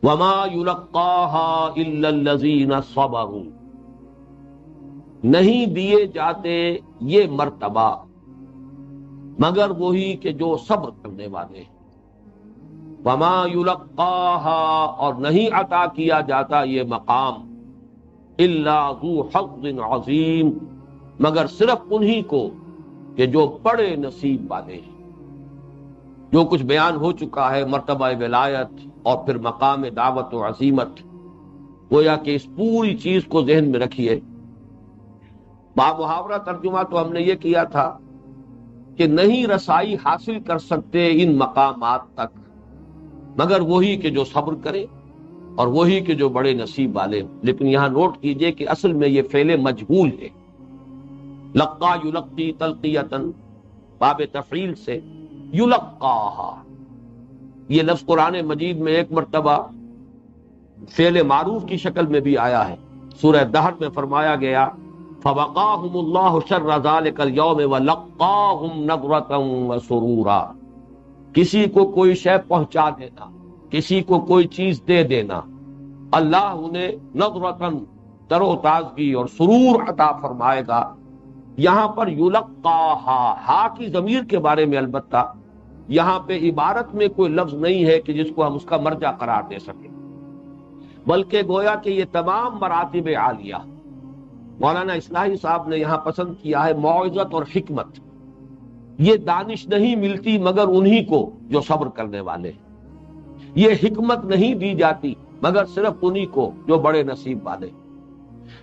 وما يلقاها الا الذين صبروا، نہیں دیے جاتے یہ مرتبہ مگر وہی کہ جو صبر کرنے والے ہیں۔ وما يلقاها، اور نہیں عطا کیا جاتا یہ مقام، الا ذو حظ عظیم، مگر صرف انہی کو کہ جو بڑے نصیب والے ہیں۔ جو کچھ بیان ہو چکا ہے مرتبہ ولایت اور پھر مقام دعوت و عزیمت، گویا کہ اس پوری چیز کو ذہن میں رکھیے۔ محاورہ ترجمہ تو ہم نے یہ کیا تھا کہ نہیں رسائی حاصل کر سکتے ان مقامات تک مگر وہی کہ جو صبر کرے اور وہی کہ جو بڑے نصیب والے۔ لیکن یہاں نوٹ کیجئے کہ اصل میں یہ فعل مجہول ہے۔ لقا یلقی تلقیتن، باب تفعیل سے یلقاہا، یہ لفظ قرآن مجید میں ایک مرتبہ فعل معروف کی شکل میں بھی آیا ہے۔ سورہ دہر میں فرمایا گیا فَوَقَاهُمُ اللَّهُ شَرَّ ذَلِكَ الْيَوْمِ وَلَقَّاهُمْ نَضْرَةً وَسُرُورًا، کسی کو کوئی شے پہنچا دینا، کسی کو کوئی چیز دے دینا، اللہ انہیں نضرتاً تر و تازگی اور سرور عطا فرمائے گا۔ یہاں پر یلقاہا، ہا کی ضمیر کے بارے میں البتہ یہاں پہ عبارت میں کوئی لفظ نہیں ہے کہ جس کو ہم اس کا مرجع قرار دے سکیں، بلکہ گویا کہ یہ تمام مراتب عالیہ مولانا اصلاحی صاحب نے یہاں پسند کیا ہے موعظت اور حکمت۔ یہ دانش نہیں ملتی مگر انہی کو جو صبر کرنے والے ہیں، یہ حکمت نہیں دی جاتی مگر صرف انہی کو جو بڑے نصیب والے۔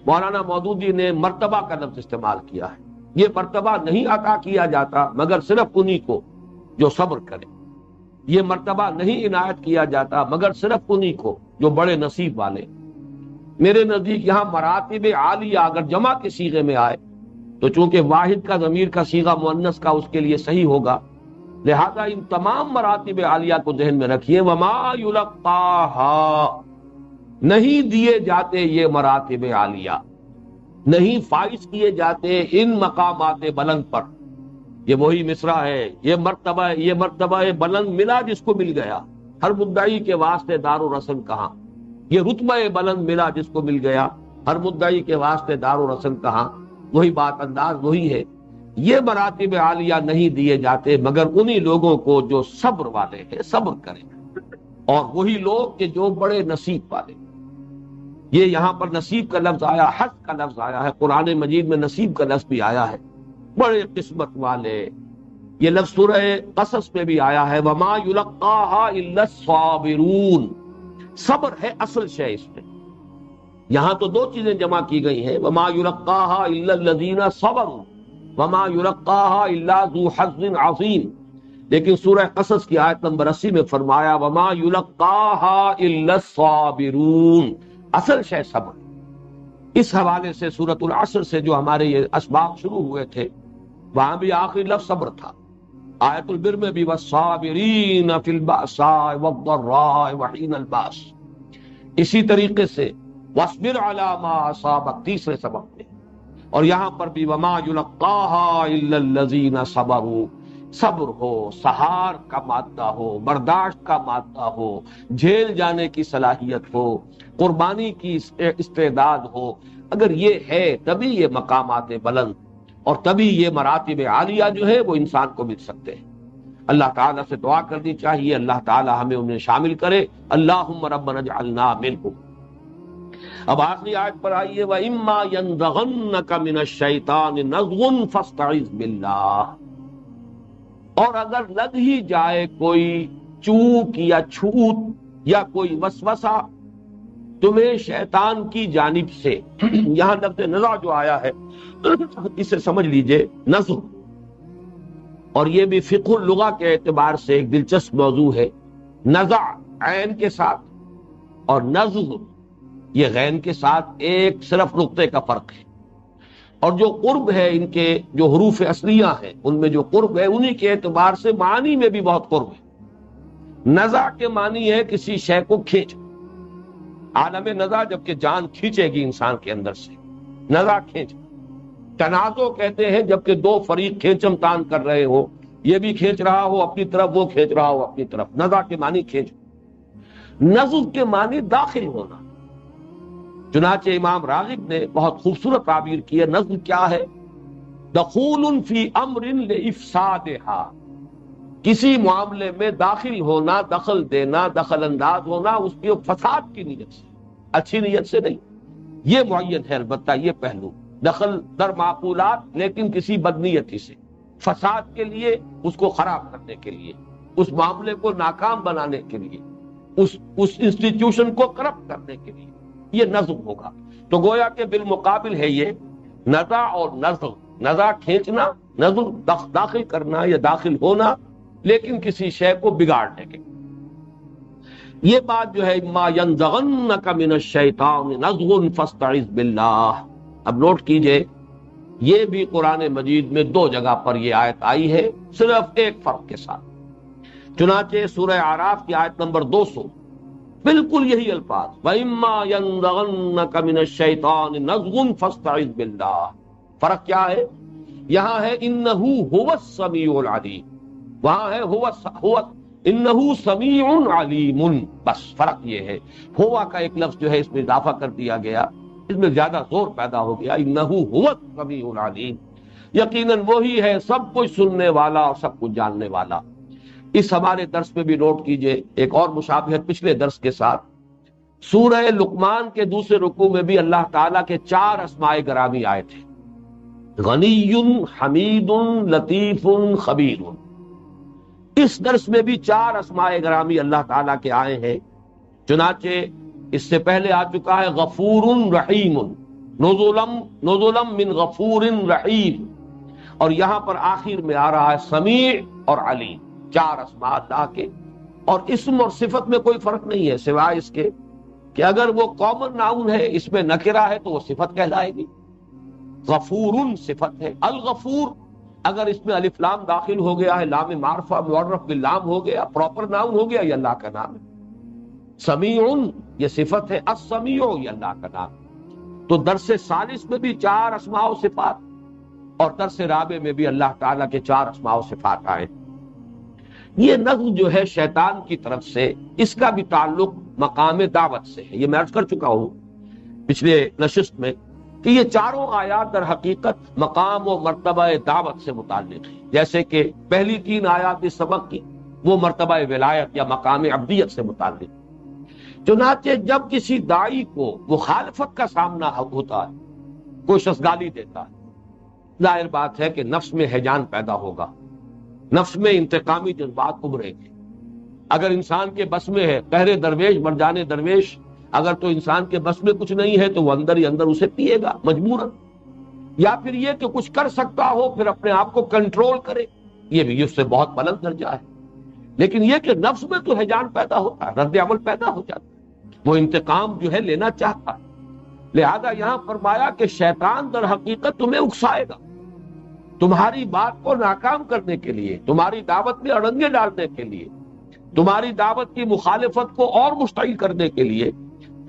مولانا مودودی نے مرتبہ کا لفظ استعمال کیا ہے، یہ مرتبہ نہیں عطا کیا جاتا مگر صرف انہی کو جو صبر کرے، یہ مرتبہ نہیں عنایت کیا جاتا مگر صرف انہی کو جو بڑے نصیب والے۔ میرے نزدیک یہاں مراتب عالیہ اگر جمع کے صیغے میں آئے تو چونکہ واحد کا ضمیر کا صیغہ مؤنث کا اس کے لیے صحیح ہوگا، لہذا ان تمام مراتب عالیہ کو ذہن میں رکھیے۔ وما یلقاہا، نہیں دیے جاتے یہ مراتب عالیہ، نہیں فائز کیے جاتے ان مقامات بلند پر۔ یہ وہی مصرع ہے، یہ مرتبہ بلند ملا جس کو مل گیا، ہر مدعی کے واسطے دار و رسن کہاں۔ یہ رتبہ بلند ملا جس کو مل گیا، ہر مدعی کے واسطے دار و رسن کہاں۔ وہی بات، انداز وہی ہے۔ یہ مراتب عالیہ نہیں دیے جاتے مگر انہی لوگوں کو جو صبر والے ہیں، صبر کریں، اور وہی لوگ کہ جو بڑے نصیب والے۔ یہ یہاں پر نصیب کا لفظ آیا، حظ کا لفظ آیا ہے، قرآن مجید میں نصیب کا لفظ بھی آیا ہے، بڑے قسمت والے۔ یہ لفظ سورہ قصص میں بھی آیا ہے وما یلقاہا الا الصابرون، صبر ہے اصل شے اس میں۔ یہاں تو دو چیزیں جمع کی گئی ہیں، وما یلقاہا الا الذین صبروا وما یلقاہا الا ذو حظ عظیم، لیکن سورہ قصص کی آیت نمبر 80 میں فرمایا وما یلقاہا الا الصابرون، اصل شے صبر۔ اس حوالے سے سورۃ العصر سے جو ہمارے یہ اسباق شروع ہوئے تھے وہاں بھی آخری لفظ صبر تھا۔ آیت البر میں بھی والصابرین فی البأساء والضراء وحین الباس، اسی طریقے سے واصبر علی ما اصابک تیسرے سبق میں، اور یہاں پر بھی وما یلقاہا الا الذین صبروا، صبر ہو، سہار کا مادہ ہو، برداشت کا مادہ ہو، جھیل جانے کی صلاحیت ہو، قربانی کی استعداد ہو، اگر یہ ہے تبھی یہ مقامات بلند اور تبھی یہ مراتب عالیہ جو ہے وہ انسان کو مل سکتے ہیں۔ اللہ تعالیٰ سے دعا کرنی چاہیے اللہ تعالیٰ ہمیں انہیں شامل کرے۔ اللہم ربنا اجعلنا منہم۔ اب آخری آیت پر آئیے وَإِمَّا يَنزَغَنَّكَ مِنَ الشَّيْطَانِ نَزْغٌ فَاسْتَعِذْ بِاللَّهِ، اور اگر لگ ہی جائے کوئی چوک یا چھوت یا کوئی وسوسہ تمہیں شیطان کی جانب سے، یہاں لفظ نزع جو آیا ہے اسے سمجھ لیجئے، نزع، اور یہ بھی فقہ اللغہ کے اعتبار سے ایک دلچسپ موضوع ہے۔ نزع عین کے ساتھ اور نزغ یہ غین کے ساتھ ایک صرف نقطے کا فرق ہے، اور جو قرب ہے ان کے جو حروف اصلیہ ہیں ان میں جو قرب ہے انہی کے اعتبار سے معنی میں بھی بہت قرب ہے۔ نزع کے معنی ہے کسی شے کو کھینچ، عالم نزع جبکہ جان کھینچے گی انسان کے اندر سے، نزع کھینچ۔ تنازع کہتے ہیں جبکہ دو فریق کھینچم تان کر رہے ہو، یہ بھی کھینچ رہا ہو اپنی طرف، وہ کھینچ رہا ہو اپنی طرف، نزع کے معنی کھینچ۔ نزغ کے معنی داخل ہونا. چنانچہ امام راغب نے بہت خوبصورت تعبیر کی ہے. نزغ کیا ہے؟ دخول فی امر لافسادها، کسی معاملے میں داخل ہونا، دخل دینا، دخل انداز ہونا اس کی فساد کی نیت سے، اچھی نیت سے نہیں. یہ معین ہے البتہ یہ پہلو، دخل در معقولات لیکن کسی بدنیتی سے، فساد کے لیے، اس کو خراب کرنے کے لیے، اس معاملے کو ناکام بنانے کے لیے، اس انسٹیٹیوشن کو کرپٹ کرنے کے لیے، یہ نزغ ہوگا. تو گویا کہ بالمقابل ہے یہ نزع اور نزغ. نزع کھینچنا، نزغ داخل کرنا یا داخل ہونا لیکن کسی شے کو بگاڑنے کے. یہ بات جو ہے اما ینزغنک من الشیطان نزغ فاستعذ باللہ. اب نوٹ کیجئے یہ بھی قرآن مجید میں 2 جگہ پر یہ آیت آئی ہے، صرف ایک فرق کے ساتھ. چنانچہ سورہ اعراف کی آیت نمبر 200 بالکل یہی الفاظ، وَإِمَّا يَنزَغَنَّكَ مِنَ الشَّيْطَانِ نَزْغٌ فَاسْتَعِذْ بِاللَّهِ. فرق کیا ہے؟ یہاں ہے اِنَّهُ هُوَ السَّمِيعُ الْعَلِيمُ، وہاں ہے هُوَ اِنَّهُ سَمِيعٌ عَلِيمٌ. بس فرق یہ ہے، ہوا کا ایک لفظ جو ہے اس میں اضافہ کر دیا گیا، اس میں زیادہ زور پیدا ہو گیا. اِنَّهُ هُوَ السَّمِيعُ الْعَلِيمُ، یقیناً وہی ہے سب کچھ سننے والا اور سب کچھ جاننے والا. اس ہمارے درس میں بھی نوٹ کیجئے ایک اور مشابہت پچھلے درس کے ساتھ. سورہ لقمان کے دوسرے رکوع میں بھی اللہ تعالیٰ کے 4 اسماء گرامی آئے تھے، غنی، حمید، لطیف، خبیر. اس درس میں بھی 4 اسماء گرامی اللہ تعالیٰ کے آئے ہیں. چنانچہ اس سے پہلے آ چکا ہے غفور رحیم، نزلم من غفور رحیم، اور یہاں پر آخر میں آ رہا ہے سمیع اور علیم. 4 اسماء اللہ کے، اور اسم اور صفت میں کوئی فرق نہیں ہے سوائے اس کے کہ اگر وہ کامن ناؤن ہے، اس میں نکرہ ہے تو وہ صفت کہلائے گی. غفور صفت ہے، الغفور اگر اس میں الف لام داخل ہو گیا ہے، لام معرفہ معرف باللام ہو گیا، پراپر ناؤن ہو گیا، یہ اللہ کا نام ہے. سمیع یہ صفت ہے، السمیع یہ اللہ کا نام. تو درس ثالث میں بھی 4 اسماء و صفات، اور درس رابع میں بھی اللہ تعالیٰ کے 4 اسماء و صفات آئے. یہ نزغ جو ہے شیطان کی طرف سے، اس کا بھی تعلق مقام دعوت سے ہے. یہ میں عرض کر چکا ہوں پچھلے نشست میں کہ یہ 4 آیات در حقیقت مقام و مرتبہ دعوت سے متعلق ہیں. جیسے کہ پہلی 3 آیات اس سبق کی وہ مرتبہ ولایت یا مقام عبدیت سے متعلق. چنانچہ جب کسی داعی کو مخالفت کا سامنا ہوتا ہے، کوئی شخص گالی دیتا ہے، ظاہر بات ہے کہ نفس میں ہیجان پیدا ہوگا، نفس میں انتقامی جذبات ابھریں گے. اگر انسان کے بس میں ہے قہر درویش مرجان درویش، اگر تو انسان کے بس میں کچھ نہیں ہے تو وہ اندر ہی اندر اسے پیے گا مجبوراً. یا پھر یہ کہ کچھ کر سکتا ہو پھر اپنے آپ کو کنٹرول کرے، یہ بھی اس سے بہت بلند درجہ ہے. لیکن یہ کہ نفس میں تو ہیجان پیدا ہوتا ہے، رد عمل پیدا ہو جاتا ہے، وہ انتقام جو ہے لینا چاہتا ہے. لہذا یہاں فرمایا کہ شیطان در حقیقت تمہیں اکسائے گا، تمہاری بات کو ناکام کرنے کے لیے، تمہاری دعوت میں اڑنگے ڈالنے کے لیے، تمہاری دعوت کی مخالفت کو اور مشتعل کرنے کے لیے.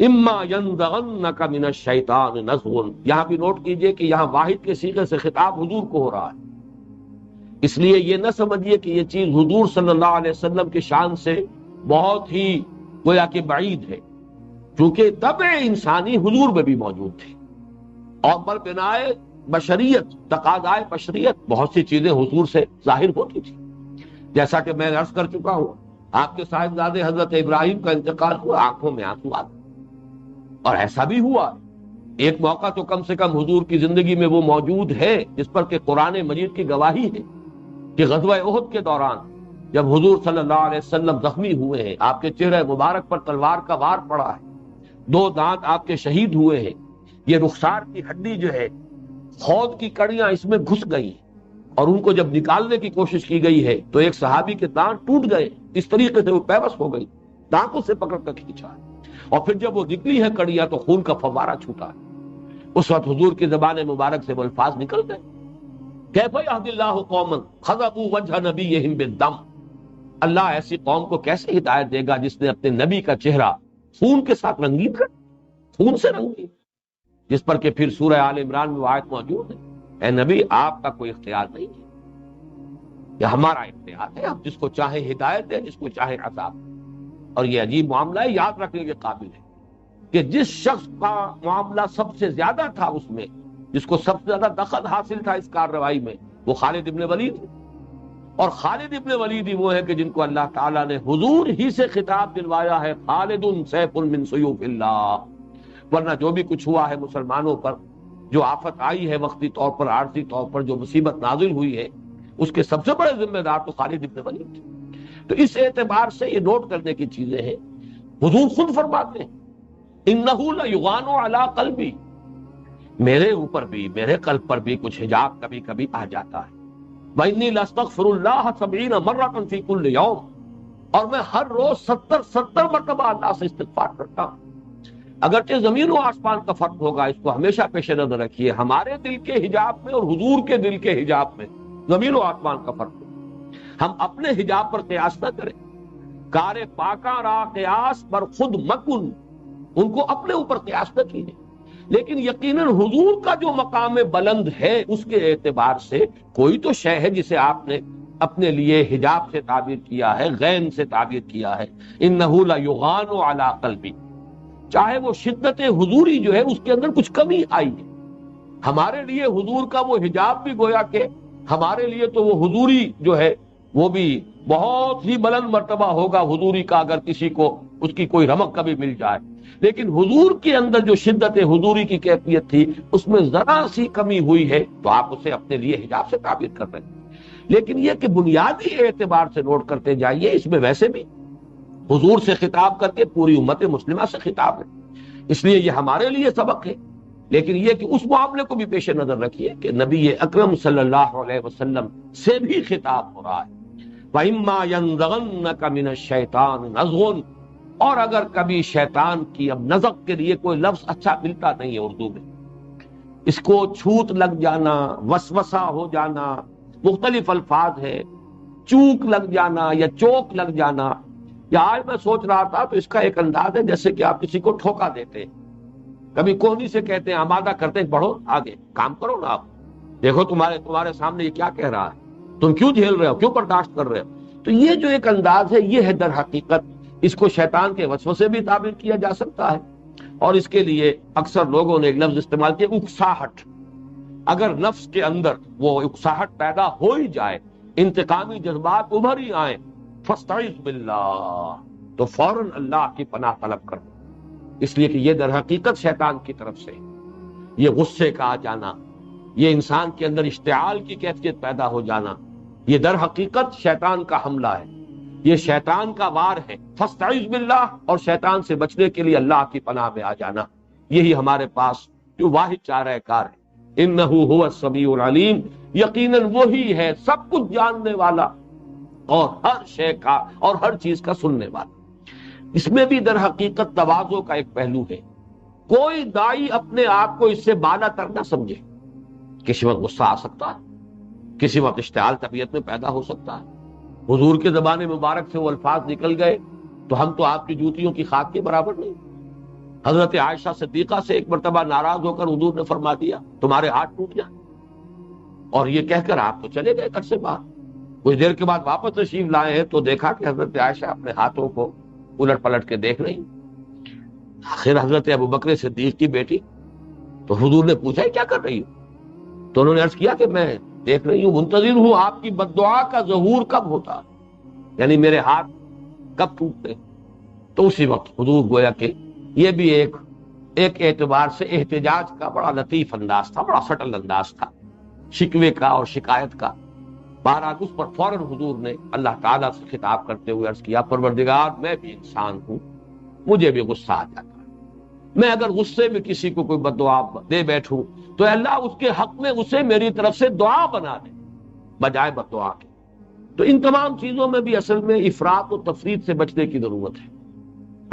اما ینزغنک من الشیطان نزغ، یہاں بھی نوٹ کیجئے کہ یہاں واحد کے صیغے سے خطاب حضور کو ہو رہا ہے. اس لیے یہ نہ سمجھیے کہ یہ چیز حضور صلی اللہ علیہ وسلم کی شان سے بہت ہی گویا کہ بعید ہے، چونکہ طبع انسانی حضور میں بھی موجود تھی، اور بر بنائے بشریت، تقاضائے بشریت، بہت سی چیزیں حضور سے ظاہر ہوتی تھی. جیسا کہ میں عرض کر چکا ہوں، آپ کے صاحبزادے حضرت ابراہیم کا انتقال ہوا، آنکھوں میں آنسو آ گئے، اور ایسا بھی ہوا. ایک موقع تو کم سے کم حضور کی زندگی میں وہ موجود ہے جس پر کہ قرآن مجید کی گواہی ہے کہ غزوہ احد کے دوران جب حضور صلی اللہ علیہ وسلم زخمی ہوئے ہیں، آپ کے چہرے مبارک پر تلوار کا وار پڑا ہے، 2 دانت آپ کے شہید ہوئے ہیں، یہ رخسار کی ہڈی جو ہے خود کی کڑیاں اس میں گھس گئی، اور ان کو جب نکالنے کی کوشش کی گئی ہے تو ایک صحابی کے دانت ٹوٹ گئے، اس طریقے سے وہ پیوست ہو گئی، دانتوں سے پکڑ کر کھینچا ہے، اور پھر جب وہ نکلی ہے کڑیاں تو خون کا فوارہ چھوٹا ہے. اس وقت حضور کی زبان مبارک سے وہ الفاظ نکل گئے، کیف یہدی اللہ قوما خضبوا وجہ نبیہم بالدم، اللہ ایسی قوم کو کیسے ہدایت دے گا جس نے اپنے نبی کا چہرہ خون کے ساتھ رنگین کر، خون سے رنگین، جس پر کہ پھر سورہ آل عمران میں وہ آیت موجود ہے، اے نبی آپ کا کوئی اختیار نہیں ہے، یہ ہمارا اختیار ہے، ہم جس کو چاہے ہدایت دیں، جس کو چاہے عذاب. اور یہ عجیب معاملہ ہے، یاد رکھنے کے قابل ہے کہ جس شخص کا معاملہ سب سے زیادہ تھا اس میں، جس کو سب سے زیادہ دخل حاصل تھا اس کارروائی میں، وہ خالد ابن ولید ہے۔ اور خالد ابن ولید ہی وہ ہے کہ جن کو اللہ تعالیٰ نے حضور ہی سے خطاب دلوایا ہے، خالد سیف من سیوف اللہ۔ ورنہ جو بھی کچھ ہوا ہے مسلمانوں پر، جو آفت آئی ہے وقتی طور پر، عارضی طور پر جو مصیبت نازل ہوئی ہے، اس کے سب سے بڑے ذمہ دار تو خالد ابن ولید تھے۔ تو اس اعتبار سے یہ نوٹ کرنے کی چیزیں ہیں۔ حضور خود فرماتے ہیں انہ لیغان علی قلبی، میرے اوپر بھی، میرے قلب پر بھی کچھ حجاب کبھی کبھی آ جاتا ہے۔ وانی لاستغفر اللہ 70 مرۃ فی کل یوم، اور میں ہر روز 70 مرتبہ اللہ سے استغفار کرتا ہوں۔ اگرچہ زمین و آسمان کا فرق ہوگا، اس کو ہمیشہ پیش نظر رکھیے، ہمارے دل کے حجاب میں اور حضور کے دل کے حجاب میں زمین و آسمان کا فرق ہوگا۔ ہم اپنے حجاب پر قیاس نہ کریں، کار پاکاں را قیاس پر خود مکن، ان کو اپنے اوپر قیاس نہ کیجیے، لیکن یقیناً حضور کا جو مقام بلند ہے اس کے اعتبار سے کوئی تو شے ہے جسے آپ نے اپنے لیے حجاب سے تعبیر کیا ہے، غین سے تعبیر کیا ہے۔ انہ لیغان علی قلبی، چاہے وہ شدت حضوری جو ہے اس کے اندر کچھ کمی آئی ہے، ہمارے لیے حضور کا وہ حجاب بھی گویا کہ ہمارے لیے تو وہ حضوری جو ہے وہ بھی بہت ہی بلند مرتبہ ہوگا حضوری کا، اگر کسی کو اس کی کوئی رمق کبھی مل جائے، لیکن حضور کے اندر جو شدت حضوری کی کیفیت تھی اس میں ذرا سی کمی ہوئی ہے تو آپ اسے اپنے لیے حجاب سے تعبیر کر رہے ہیں۔ لیکن یہ کہ بنیادی اعتبار سے نوٹ کرتے جائیے، اس میں ویسے بھی حضور سے خطاب کر کے پوری امت مسلمہ سے خطاب ہے، اس لیے یہ ہمارے لیے سبق ہے، لیکن یہ کہ اس معاملے کو بھی پیش نظر رکھیے کہ نبی اکرم صلی اللہ علیہ وسلم سے بھی خطاب ہو رہا ہے۔ وَإِمَّا يَنزَغَنَّكَ مِنَ الشَّيْطَانِ نَزْغٌ، اور اگر کبھی شیطان کی، اب نزغ کے لیے کوئی لفظ اچھا ملتا نہیں ہے اردو میں، اس کو چھوت لگ جانا، وسوسہ ہو جانا، مختلف الفاظ ہے، چوک لگ جانا یا چوک لگ جانا، یا آج میں سوچ رہا تھا تو اس کا ایک انداز ہے جیسے کہ آپ کسی کو ٹھوکا دیتے ہیں، کبھی کوہنی سے کہتے ہیں، آمادہ کرتے ہیں، بڑھو آگے کام کرو نا، آپ دیکھو تمہارے سامنے یہ کیا کہہ رہا ہے، تم کیوں جھیل رہے ہو، کیوں برداشت کر رہے ہو۔ تو یہ جو ایک انداز ہے یہ ہے در حقیقت، اس کو شیطان کے وسوسے بھی تعبیر کیا جا سکتا ہے، اور اس کے لیے اکثر لوگوں نے ایک لفظ استعمال کیا، اکساہٹ۔ اگر نفس کے اندر وہ اکساہٹ پیدا ہو ہی جائے، انتقامی جذبات ابھر ہی آئیں، فاستعذ باللہ، تو فوراً اللہ کی پناہ طلب کرو، اس لیے کہ یہ در حقیقت شیطان کی طرف سے یہ غصے کا آ جانا، یہ انسان کے اندر اشتعال کی کیفیت پیدا ہو جانا، یہ در حقیقت شیطان کا حملہ ہے، یہ شیطان کا وار ہے۔ فاستعذ باللہ، اور شیطان سے بچنے کے لیے اللہ کی پناہ میں آ جانا، یہی ہمارے پاس جو واحد چارہ کار ہے۔ انہ هو السمیع العلیم، یقیناً وہی ہے سب کچھ جاننے والا اور ہر شے کا اور ہر چیز کا سننے والا۔ اس میں بھی در حقیقت تواضع کا ایک پہلو ہے، کوئی داعی اپنے آپ کو اس سے بالا تر نہ سمجھے، کسی وقت غصہ آ سکتا ہے، کسی وقت اشتعال طبیعت میں پیدا ہو سکتا ہے، حضور کے زبان مبارک سے وہ الفاظ نکل گئے تو ہم تو آپ کی جوتیوں کی خاک کے برابر نہیں۔ حضرت عائشہ صدیقہ سے ایک مرتبہ ناراض ہو کر حضور نے فرما دیا تمہارے ہاتھ ٹوٹ جائیں، اور یہ کہہ کر آپ تو چلے گئے گھر سے باہر۔ کچھ دیر کے بعد واپس تشریف لائے ہیں تو دیکھا کہ حضرت عائشہ اپنے ہاتھوں کو الٹ پلٹ کے دیکھ رہی، آخر حضرت ابوبکر صدیق کی بیٹی، تو حضور نے پوچھا کیا کر رہی ہو، تو انہوں نے عرض کیا کہ میں دیکھ رہی ہوں، منتظر ہوں آپ کی بددعا کا ظہور کب ہوتا، یعنی میرے ہاتھ کب ٹوٹتے۔ تو اسی وقت حضور گویا کہ یہ بھی ایک اعتبار سے احتجاج کا بڑا لطیف انداز تھا، بڑا سٹل انداز تھا، شکوے کا اور شکایت کا۔ بہرحال اس پر فوراً حضور نے اللہ تعالیٰ سے خطاب کرتے ہوئے عرض کیا، پروردگار میں بھی انسان ہوں، مجھے بھی غصہ آ جاتا ہے، میں اگر غصے میں کسی کو کوئی بددعا دے بیٹھوں تو اللہ اس کے حق میں اسے میری طرف سے دعا بنا دے بجائے بددعا کے۔ تو ان تمام چیزوں میں بھی اصل میں افراط و تفریط سے بچنے کی ضرورت ہے۔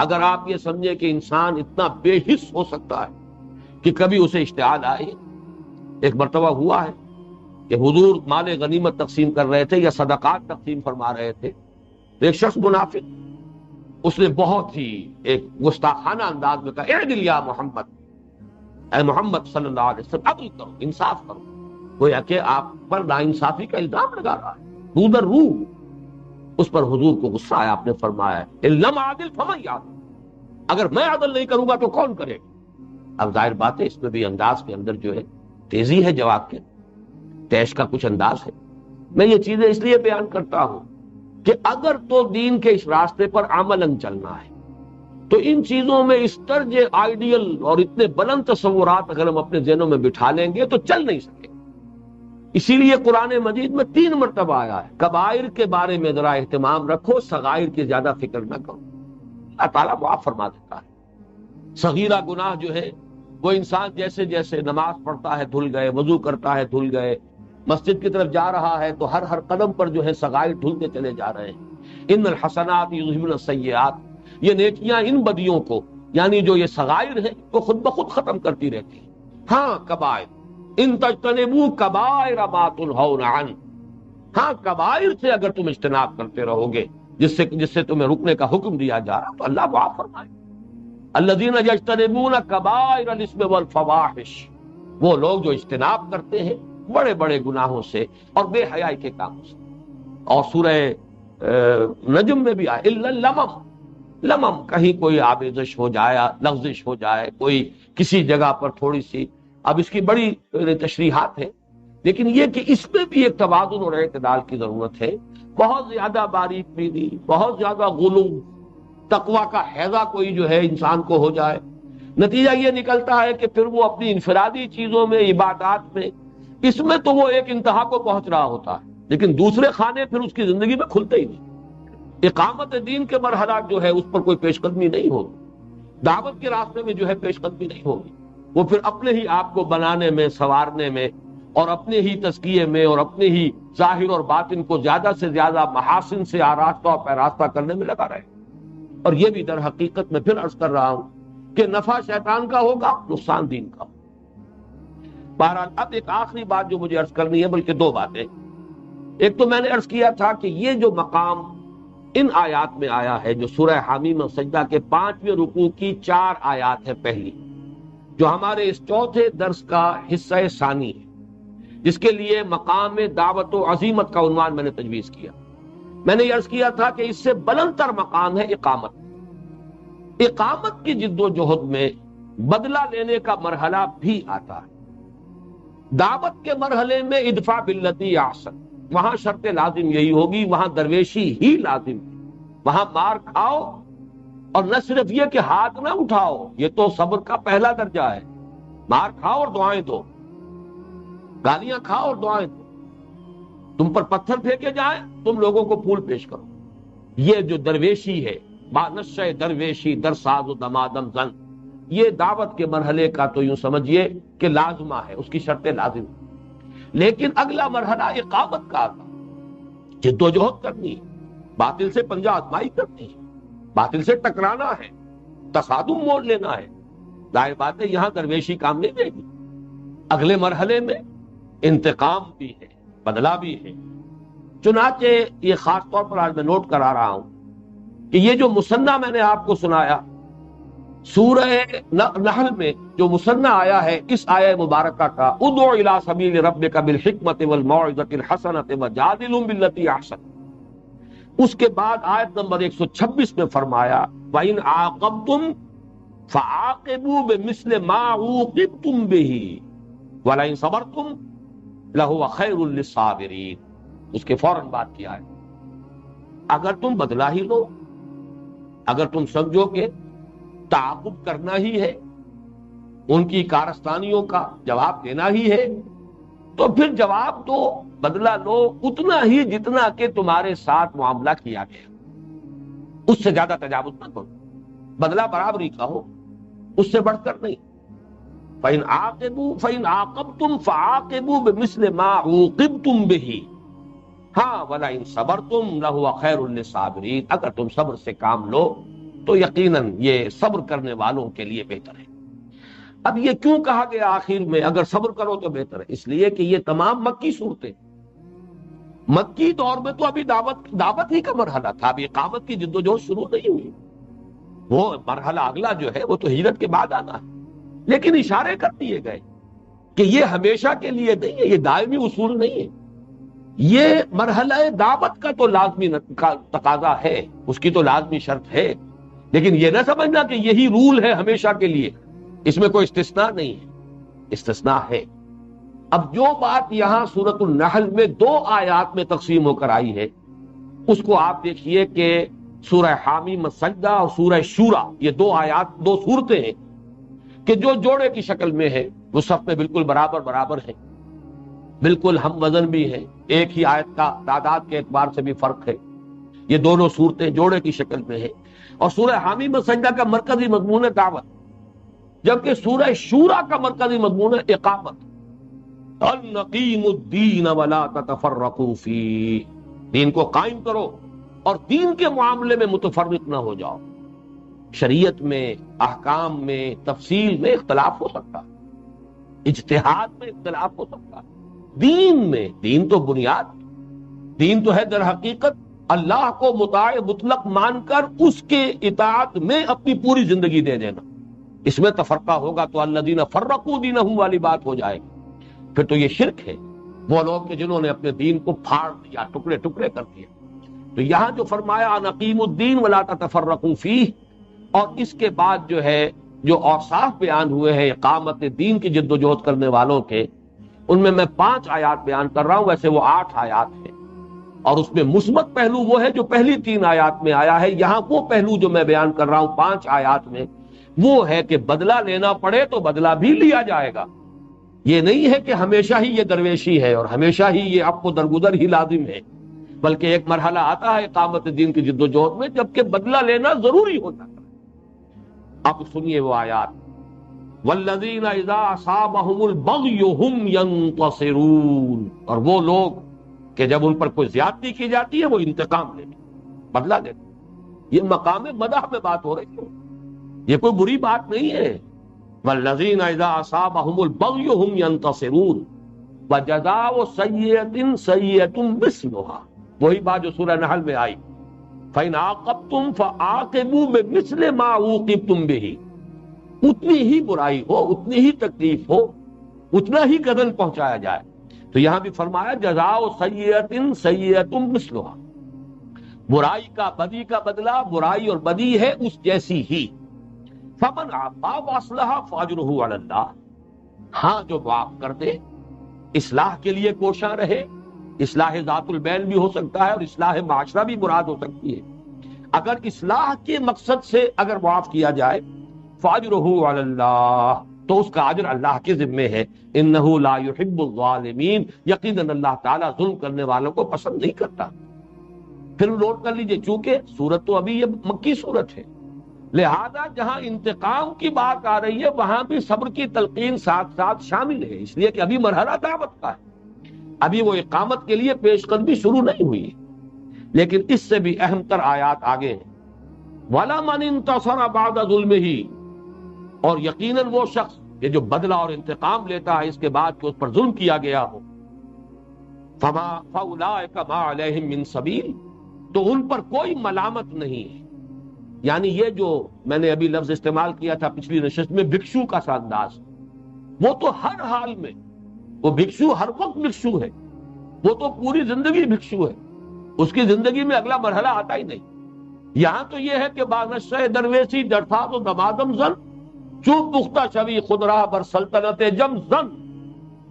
اگر آپ یہ سمجھیں کہ انسان اتنا بے حس ہو سکتا ہے کہ کبھی اسے اشتعال آئے، ایک مرتبہ ہوا ہے کہ حضور مال غنیمت تقسیم کر رہے تھے یا صدقات تقسیم فرما رہے تھے، تو ایک شخص منافق، اس نے بہت ہی ایک گستاخانہ انداز میں کہا، اعدل یا محمد، اے محمد صلی اللہ علیہ وسلم عدل کرو، انصاف کرو، گویا کہ آپ پر ناانصافی کا الزام لگا رہا ہے، رو در رو۔ اس پر حضور کو غصہ آیا، آپ نے فرمایا ان لم عادل فمن یعدل، اگر میں عدل نہیں کروں گا تو کون کرے گا؟ اب ظاہر بات ہے اس میں بھی انداز کے اندر جو ہے تیزی ہے، جواب کے تیش کا کچھ انداز ہے۔ میں یہ چیزیں اس لیے بیان کرتا ہوں کہ اگر تو دین کے اس راستے پر عملاً چلنا ہے تو ان چیزوں میں اس طرز آئیڈیل اور اتنے بلند تصورات اگر ہم اپنے ذہنوں میں بٹھا لیں گے تو چل نہیں سکے۔ اسی لیے قرآن مجید میں 3 مرتبہ آیا ہے کبائر کے بارے میں ذرا اہتمام رکھو، صغائر کی زیادہ فکر نہ کرو، اللہ تعالیٰ معاف فرما دیتا ہے۔ صغیرہ گناہ جو ہے وہ انسان جیسے جیسے نماز پڑھتا ہے دھل گئے، وضو کرتا ہے دھل گئے، مسجد کی طرف جا رہا ہے تو ہر قدم پر جو ہے صغائر دھلتے چلے جا رہے ہیں۔ ان الحسنات یذہبن السیئات، یہ نیکیاں ان بدیوں کو، یعنی جو یہ صغائر ہیں، وہ خود بخود ختم کرتی رہتی ہیں۔ ہاں کبائر، ان تجتنبوا کبائر ما تنہون عنہ، ہاں کبائر سے اگر تم اجتناب کرتے رہو گے جس سے تمہیں رکنے کا حکم دیا جا رہا تو اللہ معاف فرمائے۔ الذین یجتنبون کبائر الاثم والفواحش، وہ لوگ جو اجتناب کرتے ہیں بڑے بڑے گناہوں سے اور بے حیائی کے کاموں سے۔ اور سورہ نجم میں بھی آئے الا اللمم، لمم کہیں کوئی آمیزش ہو جائے، لغزش ہو جائے، کوئی کسی جگہ پر تھوڑی سی، اب اس کی بڑی تشریحات ہیں، لیکن یہ کہ اس میں بھی ایک توازن اور اعتدال کی ضرورت ہے۔ بہت زیادہ باریک بینی، بہت زیادہ غلو، تقویٰ کا حیضہ کوئی جو ہے انسان کو ہو جائے، نتیجہ یہ نکلتا ہے کہ پھر وہ اپنی انفرادی چیزوں میں، عبادات میں، اس میں تو وہ ایک انتہا کو پہنچ رہا ہوتا ہے، لیکن دوسرے خانے پھر اس کی زندگی میں کھلتے ہی نہیں۔ اقامت دین کے مرحلات جو ہے اس پر کوئی پیش قدمی نہیں ہوگی، دعوت کے راستے میں جو ہے پیش قدمی نہیں ہوگی، وہ پھر اپنے ہی آپ کو بنانے میں، سنوارنے میں، اور اپنے ہی تزکیے میں، اور اپنے ہی ظاہر اور باطن کو زیادہ سے زیادہ محاسن سے آراستہ اور پیراستہ کرنے میں لگا رہے۔ اور یہ بھی در حقیقت میں پھر عرض کر رہا ہوں کہ نفع شیطان کا ہوگا، نقصان دین کا ہوگا۔ بہرحال اب ایک آخری بات جو مجھے عرض کرنی ہے، بلکہ 2 باتیں۔ ایک تو میں نے عرض کیا تھا کہ یہ جو مقام ان آیات میں آیا ہے جو سورہ حمیم و سجدہ کے 5ویں رکوع کی 4 آیات ہے پہلی، جو ہمارے اس چوتھے درس کا حصہ ثانی ہے، جس کے لیے مقام دعوت و عزیمت کا عنوان میں نے تجویز کیا۔ میں نے یہ عرض کیا تھا کہ اس سے بلند تر مقام ہے اقامت۔ اقامت کی جد و جہد میں بدلہ لینے کا مرحلہ بھی آتا ہے۔ دعوت کے مرحلے میں ادفع باللتی احسن، وہاں شرط لازم یہی ہوگی، وہاں درویشی ہی لازم ہے، وہاں مار کھاؤ، اور نہ صرف یہ کہ ہاتھ نہ اٹھاؤ، یہ تو صبر کا پہلا درجہ ہے، مار کھاؤ اور دعائیں دو، گالیاں کھاؤ اور دعائیں دو، تم پر پتھر پھینکے جائیں تم لوگوں کو پھول پیش کرو۔ یہ جو درویشی ہے، بانشہ درویشی در ساز و دمادم زن، یہ دعوت کے مرحلے کا تو یوں سمجھیے کہ لازمہ ہے، اس کی شرط لازم ہے۔ لیکن اگلا مرحلہ اقامت کا آتا، جد و جہد کرنی ہے، باطل سے پنجہ آزمائی کرنی ہے، باطل سے ٹکرانا ہے، تصادم موڑ لینا ہے۔ ظاہر بات ہے یہاں درویشی کام نہیں دے گی، اگلے مرحلے میں انتقام بھی ہے، بدلہ بھی ہے۔ چنانچہ یہ خاص طور پر آج میں نوٹ کرا رہا ہوں کہ یہ جو مثنیٰ میں نے آپ کو سنایا سورہ نحل میں جو مثنیٰ آیا ہے اس آیہ مبارکہ کا، ادعو الی سبیل ربک بالحکمت والموعظۃ الحسنۃ وجادلہم باللتی احسن، اس کے بعد آیت نمبر 126 میں فرمایا وَإِنْ عَاقَبْتُمْ فَعَاقِبُوا بِمِثْلِ مَا عُوقِبْتُمْ بِهِ وَلَئِنْ صَبَرْتُمْ لَهُوَ خَيْرٌ لِّلصَّابِرِينَ، اس کے فوراً بعد کیا ہے، اگر تم بدلہ ہی لو، اگر تم سمجھو کہ تعاقب کرنا ہی ہے، ان کی کارستانیوں کا جواب دینا ہی ہے، تو پھر جواب دو، بدلہ لو اتنا ہی جتنا کہ تمہارے ساتھ معاملہ کیا گیا، اس سے زیادہ تجاوز نہ کرو، بدلہ برابری کا ہو، اس سے بڑھ کر نہیں۔ فَإِنْ عَاقَبْتُمْ فَعَاقِبُوا بِمِثْلِ مَا عُوقِبْتُمْ بِهِ ہاں وَلَئِنْ صَبَرْتُمْ لَهُوَ خَيْرٌ لِّلصَّابِرِينَ، اگر تم صبر سے کام لو تو یقیناً یہ صبر کرنے والوں کے لیے بہتر ہے۔ اب یہ کیوں کہا گیا آخر میں اگر صبر کرو تو بہتر ہے؟ اس لیے کہ یہ تمام مکی صورتیں، مکی دور میں تو ابھی دعوت ہی کا مرحلہ تھا، ابھی اقامت کی جد و جہد شروع نہیں ہوئی، وہ مرحلہ اگلا جو ہے وہ تو ہجرت کے بعد آنا ہے، لیکن اشارے کر دیے گئے کہ یہ ہمیشہ کے لیے نہیں ہے، یہ دائمی اصول نہیں ہے، یہ مرحلہ دعوت کا تو لازمی تقاضا ہے، اس کی تو لازمی شرط ہے، لیکن یہ نہ سمجھنا کہ یہی رول ہے ہمیشہ کے لیے، اس میں کوئی استثناء نہیں ہے، استثناء ہے۔ اب جو بات یہاں سورۃ النحل میں 2 آیات میں تقسیم ہو کر آئی ہے، اس کو آپ دیکھیے کہ سورہ حامیم السجدہ اور سورہ شورى، یہ 2 آیات 2 صورتیں ہیں کہ جو جوڑے کی شکل میں ہے، وہ صف میں بالکل برابر برابر ہیں، بالکل ہم وزن بھی ہیں، ایک ہی آیت کا تعداد کے اعتبار سے بھی فرق ہے۔ یہ دونوں صورتیں جوڑے کی شکل میں ہیں، اور سورہ حامیم السجدہ کا مرکزی مضمون ہے دعوت، جبکہ سورہ شورى کا مرکزی مضمون ہے اقامت۔ النقیم الدین ولا تتفرقوا فیہ، دین کو قائم کرو اور دین کے معاملے میں متفرق نہ ہو جاؤ۔ شریعت میں، احکام میں، تفصیل میں اختلاف ہو سکتا ہے، اجتہاد میں اختلاف ہو سکتا ہے، دین میں، دین تو بنیاد، دین تو ہے در حقیقت اللہ کو مطاع مطلق مان کر اس کے اطاعت میں اپنی پوری زندگی دے دینا۔ اس میں تفرقہ ہوگا تو الذین فرقوا دینہم والی بات ہو جائے گی، پھر تو یہ شرک ہے، وہ لوگ کہ جنہوں نے اپنے دین کو پھاڑ دیا، ٹکڑے ٹکڑے کر دیا۔ تو یہاں جو فرمایا نقیم الدین ولا تتفرقوا فیہ، اور اس کے بعد جو ہے جو اوصاف بیان ہوئے ہیں اقامت دین کی جد و جہد کرنے والوں کے، ان میں 5 آیات بیان کر رہا ہوں، ویسے وہ 8 آیات ہیں، اور اس میں مثبت پہلو وہ ہے جو پہلی 3 آیات میں آیا ہے۔ یہاں وہ پہلو جو میں بیان کر رہا ہوں 5 آیات میں، وہ ہے کہ بدلہ لینا پڑے تو بدلہ بھی لیا جائے گا۔ یہ نہیں ہے کہ ہمیشہ ہی یہ درویشی ہے اور ہمیشہ ہی یہ آپ کو درگزر ہی لازم ہے، بلکہ ایک مرحلہ آتا ہے اقامت دین کی جد و جہد میں جبکہ بدلہ لینا ضروری ہوتا ہے۔ اب سنیے وہ آیات، والذین اذا اصابہم البغی هم ینتصرون، اور وہ لوگ کہ جب ان پر کوئی زیادتی کی جاتی ہے وہ انتقام لیتے، بدلہ لیتے۔ یہ مقام مدح میں بات ہو رہی ہے، یہ کوئی بری بات نہیں ہے۔ والذین اذا اصابہم البغی هم ینتصرون وجزاء سیئۃ سیئۃ مثلها، وہی بات جو سورہ نحل میں آئی، فَإِنْ عَاقَبْتُمْ فَعَاقِبُوا بِمِثْلِ مَا عُوقِبْتُمْ بِهِ، اتنی ہی برائی ہو، اتنی ہی تکلیف ہو، اتنا ہی گدن پہنچایا جائے۔ تو یہاں بھی فرمایا جزاء سیئۃ سیئۃ مثلها، برائی کا بدی کا بدلہ برائی اور بدی ہے اس جیسی ہی۔ فمن عفا واصلح فاجرہ علی اللہ، ہاں جو معاف کر دے، اصلاح کے لیے کوشاں رہے، اصلاح ذات البین بھی ہو سکتا ہے اور اصلاح معاشرہ بھی مراد ہو سکتی ہے۔ اگر اصلاح کے مقصد سے اگر معاف کیا جائے فاجرہ علی اللہ، تو اس کا اجر اللہ کے ذمے ہے۔ انہ لا یحب الظالمین، یقیناً اللہ تعالیٰ ظلم کرنے والوں کو پسند نہیں کرتا۔ پھر نوٹ کر لیجئے، چونکہ سورت تو ابھی یہ مکی سورت ہے، لہذا جہاں انتقام کی بات آ رہی ہے وہاں بھی صبر کی تلقین ساتھ ساتھ شامل ہے، اس لیے کہ ابھی مرحلہ دعوت کا ہے، ابھی وہ اقامت کے لیے پیش قدمی شروع نہیں ہوئی ہے۔ لیکن اس سے بھی اہم تر آیات آگے ہیں، وَلَا مَنِ انتصر بعد ظلمه، اور یقیناً وہ شخص یہ جو بدلہ اور انتقام لیتا ہے اس کے بعد کہ اس پر ظلم کیا گیا ہو، فَأُولَٰئِكَ مَا عَلَيْهِم مِّن سَبِيلٍ، تو ان پر کوئی ملامت نہیں ہے۔ یعنی یہ جو میں نے ابھی لفظ استعمال کیا تھا پچھلی نشست میں، بھکشو کا سا انداز، وہ تو ہر حال میں، وہ بھکشو ہر وقت بھکشو ہے، وہ تو پوری زندگی بھکشو ہے، اس کی زندگی میں اگلا مرحلہ آتا ہی نہیں۔ یہاں تو یہ ہے کہ بانشہ درویشی درتاز و دمادم زن، چوب پختہ شوی خود راہ بر سلطنت جم زن،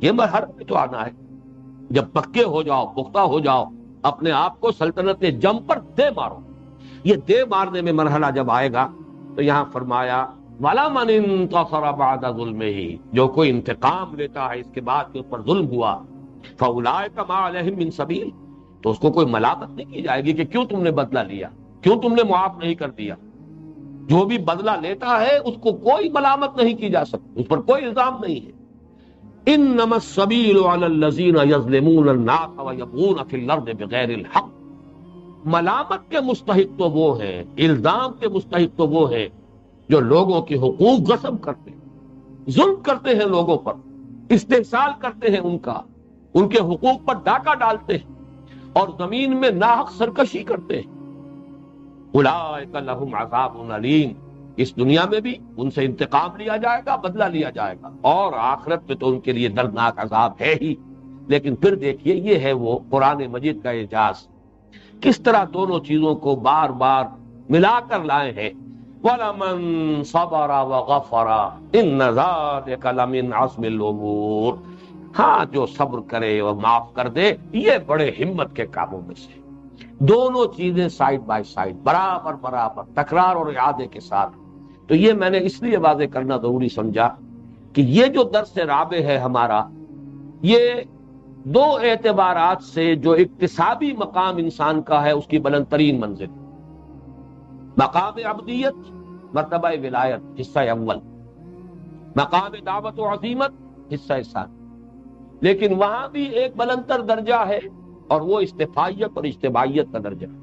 یہ مرحلہ میں تو آنا ہے، جب پکے ہو جاؤ، پختہ ہو جاؤ، اپنے آپ کو سلطنت جم پر دے مارو۔ یہ دے مارنے میں مرحلہ جب آئے گا تو یہاں فرمایا وَلَا مَنِ انتصر بعد ظلمه، جو کوئی انتقام لیتا ہے اس کے بعد کہ اس پر ظلم ہوا، فَأُولَٰئِكَ مَا عَلَيْهِم مِّن سَبِيلٍ، تو اس کو کوئی ملامت نہیں کی جائے گی کہ کیوں تم نے بدلہ لیا، کیوں تم نے معاف نہیں کر دیا۔ جو بھی بدلہ لیتا ہے اس کو کوئی ملامت نہیں کی جا سکتی، اس پر کوئی الزام نہیں ہے۔ انما السبیل علی الذین یظلمون الناس ویبغون فی الارض بغیر الحق، ملامت کے مستحق تو وہ ہیں، الزام کے مستحق تو وہ ہیں جو لوگوں کے حقوق غصب کرتے ہیں، ظلم کرتے ہیں لوگوں پر، استحصال کرتے ہیں ان کا، ان کے حقوق پر ڈاکہ ڈالتے ہیں اور زمین میں ناحق سرکشی کرتے ہیں۔ اولئک لہم عذاب علیم، اس دنیا میں بھی ان سے انتقام لیا جائے گا، بدلہ لیا جائے گا، اور آخرت میں تو ان کے لیے دردناک عذاب ہے ہی۔ لیکن پھر دیکھیے یہ ہے وہ قرآن مجید کا اعجاز، کس طرح دونوں چیزوں کو بار بار ملا کر لائے ہیں۔ وَلَمَن صَبَرَ وَغَفَرَ إِنَّ ذَلِكَ لَمِنْ عَزْمِ الْأُمُورِ، ہاں جو صبر کرے اور معاف کر دے یہ بڑے ہمت کے کاموں میں سے۔ دونوں چیزیں سائیڈ بائی سائیڈ، برابر برابر، تکرار اور اعادے کے ساتھ۔ تو یہ میں نے اس لیے واضح کرنا ضروری سمجھا کہ یہ جو درس رابع ہے ہمارا، یہ دو اعتبارات سے جو اکتسابی مقام انسان کا ہے اس کی بلند ترین منزل، مقام عبدیت، مرتبہ ولایت حصہ اول، مقام دعوت و عظیمت حصہ ثانی، لیکن وہاں بھی ایک بلندتر درجہ ہے اور وہ استفائیت اور اجتماعیت کا درجہ ہے۔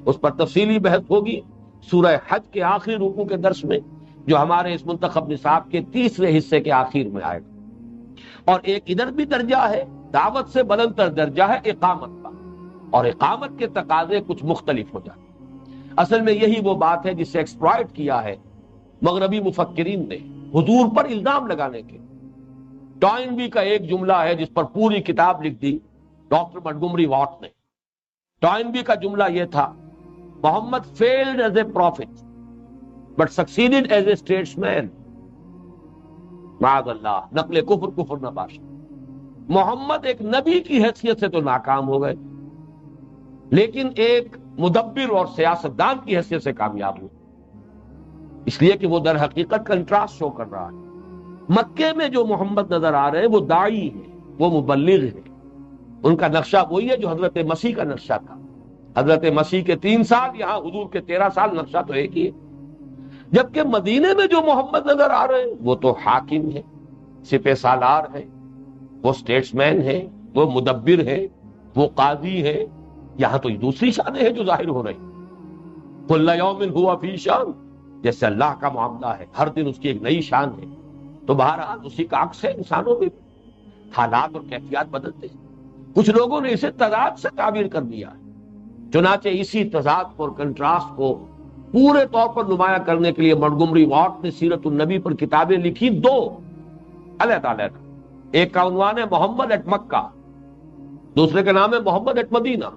اس پر تفصیلی بحث ہوگی سورہ حج کے آخری رکوع کے درس میں، جو ہمارے اس منتخب نصاب کے تیسرے حصے کے آخر میں آئے گا۔ اور ایک ادھر بھی درجہ ہے، دعوت سے بلندتر درجہ ہے اقامت کا، اور اقامت کے تقاضے کچھ مختلف ہو جاتے ہیں۔ اصل میں یہی وہ بات ہے جسے ایکسپلائٹ کیا ہے مغربی مفکرین نے حضور پر الزام لگانے کے۔ ٹوائنبی کا ایک جملہ ہے جس پر پوری کتاب لکھ دی ڈاکٹر منٹگومری واٹ نے۔ ٹوائنبی کا جملہ یہ تھا، محمد failed as a prophet but succeeded as a statesman۔ معاذ اللہ، نقل کفر نہ باش، محمد ایک نبی کی حیثیت سے تو ناکام ہو گئے لیکن ایک مدبر اور سیاستدان کی حیثیت سے کامیاب ہوئے، اس لیے کہ وہ در حقیقت کنٹراسٹ شو کر رہا ہے۔ مکے میں جو محمد نظر آ رہے ہیں وہ داعی ہے، وہ مبلغ ہے، ان کا نقشہ وہی ہے جو حضرت مسیح کا نقشہ تھا۔ حضرت مسیح کے 3 سال، یہاں حضور کے 13 سال، نقشہ تو ایک ہی ہے۔ جبکہ مدینے میں جو محمد نظر آ رہے ہیں وہ تو حاکم ہے، سپہ سالار ہے، وہ سٹیٹس مین ہے، وہ مدبر ہے، وہ قاضی ہے۔ یہاں تو دوسری شانیں ہیں جو ظاہر ہو رہی۔ کل یوم ہوا فی شان، جیسے اللہ کا معاملہ ہے، ہر دن اس کی ایک نئی شان ہے، تو بہرحال اسی کا عکس ہے انسانوں میں بھی، حالات اور کیفیات بدلتے ہیں۔ کچھ لوگوں نے اسے تضاد سے تعبیر کر دیا، چنانچہ اسی تضاد اور کنٹراسٹ کو پورے طور پر نمایاں کرنے کے لیے منٹگومری واٹ نے سیرت النبی پر کتابیں لکھی، 2 علیحدہ علیحدہ۔ ایک کا عنوان ہے محمد ایٹ مکہ، دوسرے کا نام ہے محمد ایٹ مدینہ،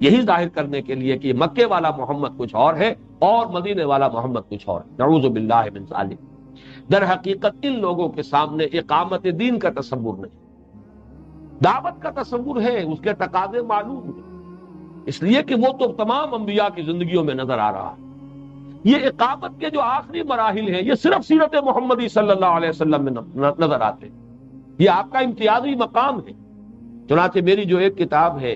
یہی ظاہر کرنے کے لیے کہ مکے والا محمد کچھ اور ہے اور مدینے والا محمد کچھ اور ہے۔ نعوذ باللہ من ذالک۔ در حقیقت ان لوگوں کے سامنے اقامت دین کا تصور نہیں، دعوت کا تصور ہے، اس کے تقاضے معلوم ہیں، اس لیے کہ وہ تو تمام انبیاء کی زندگیوں میں نظر آ رہا ہے۔ یہ اقامت کے جو آخری مراحل ہیں یہ صرف سیرت محمدی صلی اللہ علیہ وسلم میں نظر آتے ہیں، یہ آپ کا امتیازی مقام ہے۔ چنانچہ میری جو ایک کتاب ہے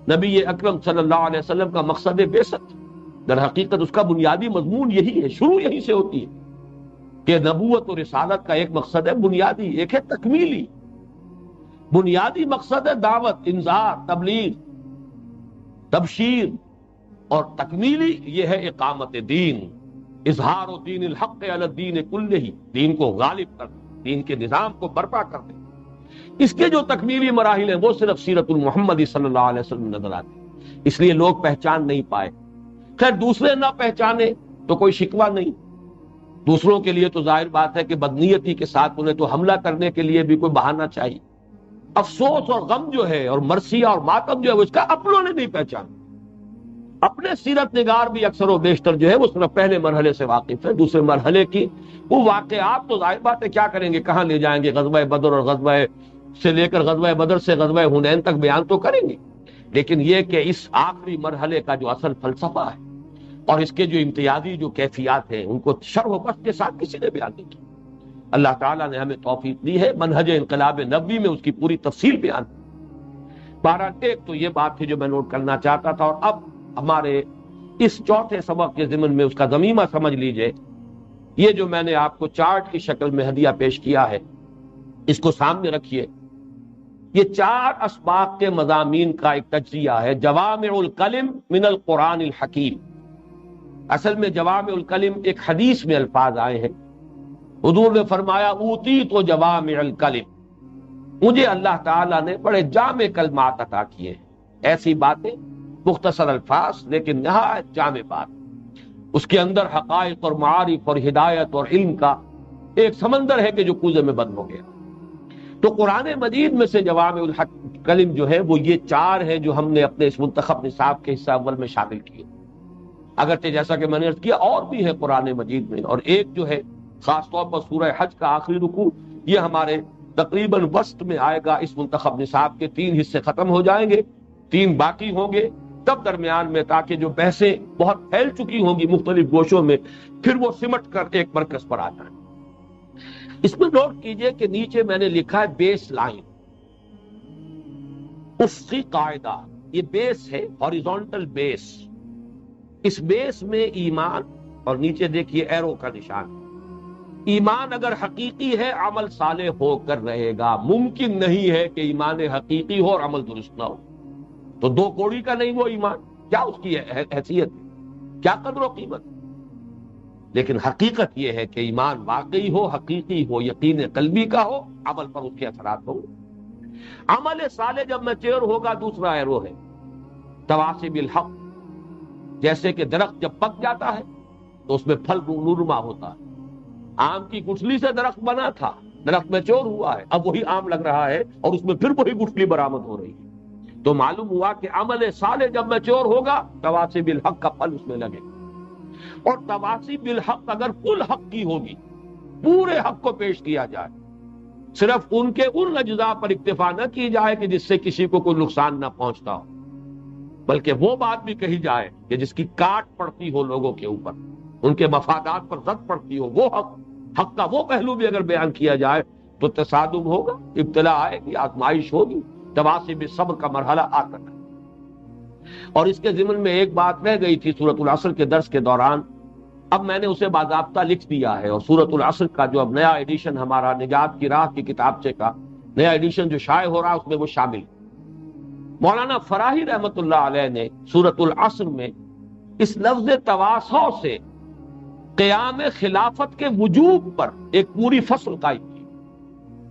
نبی اکرم صلی اللہ علیہ وسلم کا مقصد بعثت، در حقیقت اس کا بنیادی مضمون یہی ہے، شروع یہی سے ہوتی ہے کہ نبوت اور رسالت کا ایک مقصد ہے بنیادی، ایک ہے تکمیلی۔ بنیادی مقصد ہے دعوت، انذار، تبلیغ، تبشیر، اور تکمیلی یہ ہے اقامت دین، اظہار و دین الحق علی الدین کلہ، دین کو غالب کر دیں، دین کے نظام کو برپا کر دیں۔ اس کے جو تکمیلی مراحل ہیں وہ صرف سیرت المحمدی صلی اللہ علیہ وسلم نظر آتے ہیں، اس لیے لوگ پہچان نہیں پائے۔ خیر دوسرے نہ پہچانے تو کوئی شکوہ نہیں، دوسروں کے لیے تو ظاہر بات ہے کہ بدنیتی کے ساتھ انہیں تو حملہ کرنے کے لیے بھی کوئی بہانہ چاہیے۔ افسوس اور غم جو ہے اور مرثیہ اور ماتم جو ہے وہ اس کا اپنوں نے نہیں پہچانا۔ اپنے سیرت نگار بھی اکثر و بیشتر جو ہے وہ صرف پہلے مرحلے سے واقف ہے، دوسرے مرحلے کی وہ واقعات تو ظاہر بات ہے کیا کریں گے، کہاں لے جائیں گے، غزوہ بدر اور غزوہ سے لے کر غزوہ بدر سے غزوہ حنین تک بیان تو کریں گے، لیکن یہ کہ اس آخری مرحلے کا جو اصل فلسفہ ہے اور اس کے جو امتیازی جو کیفیات ہیں ان کو شرح و بسط کے ساتھ کسی نے بیان نہیں کی۔ اللہ تعالیٰ نے ہمیں توفیق دی ہے، منہج انقلاب نبوی میں اس کی پوری تفصیل بیان۔ بہرحال ایک تو یہ بات تھی جو میں نوٹ کرنا چاہتا تھا، اور اب ہمارے اس چوتھے سبق کے ضمن میں اس کا ضمیمہ سمجھ لیجئے۔ یہ جو میں نے آپ کو چارٹ کی شکل میں ہدیہ پیش کیا ہے اس کو سامنے رکھیے، یہ 4 اسباق کے مضامین کا ایک تجزیہ ہے، جوامع الکلم من القرآن الحکیم۔ اصل میں جوامع الکلم ایک حدیث میں الفاظ آئے ہیں، حضور نے فرمایا اوتیت جوامع الکلم، مجھے اللہ تعالیٰ نے بڑے جامع کلمات عطا کیے ہیں، ایسی باتیں، مختصر الفاظ لیکن نہایت جامع بات، اس کے اندر حقائق اور معارف اور ہدایت اور علم کا ایک سمندر ہے کہ جو کوزے میں بند ہو گیا۔ تو قرآن مجید میں سے جوامع الحق کلم جو ہے وہ یہ 4 ہیں جو ہم نے اپنے اس منتخب نصاب کے حصہ اول میں شامل کیے. اگرچہ جیسا کہ میں نے عرض کیا اور بھی ہے قرآن مجید میں، اور ایک جو ہے خاص طور پر سورہ حج کا آخری رکوع، یہ ہمارے تقریباً وسط میں آئے گا. اس منتخب نصاب کے 3 حصے ختم ہو جائیں گے، 3 باقی ہوں گے، تب درمیان میں تاکہ جو بحثیں بہت پھیل چکی ہوں گی مختلف گوشوں میں، پھر وہ سمٹ کر ایک مرکز پر آ جائیں. اس میں نوٹ کیجئے کہ نیچے میں نے لکھا ہے بیس لائن، افقی قاعدہ. یہ بیس ہے، ہاریزونٹل بیس. اس بیس میں ایمان، اور نیچے دیکھیے ایرو کا نشان. ایمان اگر حقیقی ہے عمل صالح ہو کر رہے گا. ممکن نہیں ہے کہ ایمان حقیقی ہو اور عمل درست نہ ہو. تو 2 کوڑی کا نہیں وہ ایمان، کیا اس کی حیثیت، کیا قدر و قیمت. لیکن حقیقت یہ ہے کہ ایمان واقعی ہو، حقیقی ہو، یقین قلبی کا ہو، عمل پر اس کے اثرات ہوں. عمل صالح جب میچور ہوگا دوسرا ایرو ہے تواصی بالحق. جیسے کہ درخت جب پک جاتا ہے تو اس میں پھل نورما ہوتا ہے. آم کی گٹھلی سے درخت بنا تھا، درخت میچور ہوا ہے، اب وہی آم لگ رہا ہے اور اس میں پھر وہی گٹھلی برآمد ہو رہی ہے. تو معلوم ہوا کہ عمل صالح جب میچور ہوگا تواصی بالحق کا پھل اس میں لگے. اور تواصی بالحق اگر کل حق کی ہوگی، پورے حق کو پیش کیا جائے، صرف ان کے ان اجزاء پر اکتفا نہ کی جائے کہ جس سے کسی کو کوئی نقصان نہ پہنچتا ہو، بلکہ وہ بات بھی کہی جائے کہ جس کی کاٹ پڑتی ہو لوگوں کے اوپر، ان کے مفادات پر زد پڑتی ہو، وہ حق کا وہ پہلو بھی اگر بیان کیا جائے تو تصادم ہوگا، ابتلا آئے گی، آزمائش ہوگی، تواصی بالصبر کا مرحلہ آتا ہے. اور اس کے ضمن میں ایک بات رہ گئی تھی سورۃ العصر کے درس کے دوران، اب میں نے اسے باضابطہ لکھ دیا ہے. اور سورۃ العصر کا جو اب نیا ایڈیشن ہمارا نجات کی راہ کی کتابچے کا نیا ایڈیشن جو شائع ہو رہا ہے اس میں وہ شامل. مولانا فراہی رحمت اللہ علیہ نے سورۃ العصر میں اس لفظ تواصو سے قیام خلافت کے وجوب پر ایک پوری فصل قائم کی.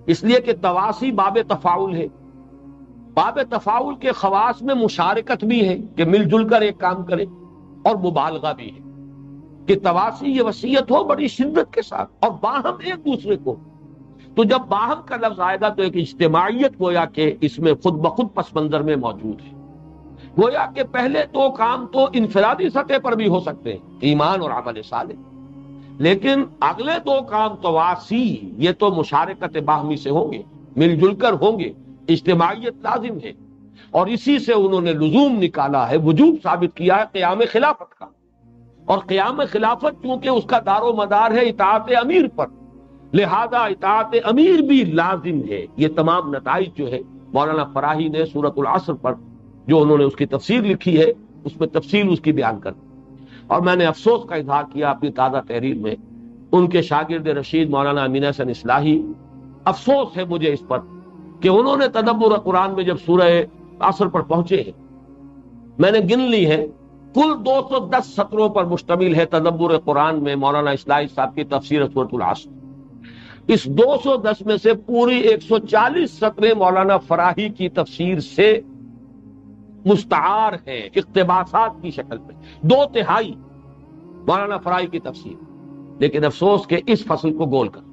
اس لیے کہ تواصی باب تفاعل ہے. باب تفاعل کے خواص میں مشارکت بھی ہے کہ مل جل کر ایک کام کرے، اور مبالغہ بھی ہے کہ تواصی یہ وصیت ہو بڑی شدت کے ساتھ اور باہم ایک دوسرے کو. تو جب باہم کا لفظ آئے گا تو ایک اجتماعیت گویا کہ اس میں خود بخود پس منظر میں موجود ہے. گویا کہ پہلے 2 کام تو انفرادی سطح پر بھی ہو سکتے ہیں، ایمان اور عمل صالح، لیکن اگلے 2 کام تواصی یہ تو مشارکت باہمی سے ہوں گے، مل جل کر ہوں گے، اجتماعیت لازم ہے. اور اسی سے انہوں نے لزوم نکالا ہے، وجوب ثابت کیا ہے قیام خلافت کا. اور قیام خلافت چونکہ اس کا دار و مدار ہے اطاعت امیر پر، لہذا اطاعت امیر بھی لازم ہے. یہ تمام نتائج جو ہے مولانا فراہی نے سورۃ العصر پر جو انہوں نے اس کی تفسیر لکھی ہے اس میں تفصیل اس کی بیان کر دی. اور میں نے افسوس کا اظہار کیا اپنی تازہ تحریر میں، ان کے شاگرد رشید مولانا امین حسن اصلاحی، افسوس ہے مجھے اس پر کہ انہوں نے تدبر قرآن میں جب سورہ عصر پر پہنچے ہیں، میں نے گن لی ہے، کل 210 سطروں پر مشتمل ہے تدبر قرآن میں مولانا اصلاحی صاحب کی تفسیر سورۃ العصر. اس 210 میں سے پوری 140 سطریں مولانا فراہی کی تفسیر سے مستعار ہیں، اقتباسات کی شکل میں، 2/3 مولانا فراہی کی تفسیر. لیکن افسوس کہ اس فصل کو گول کر،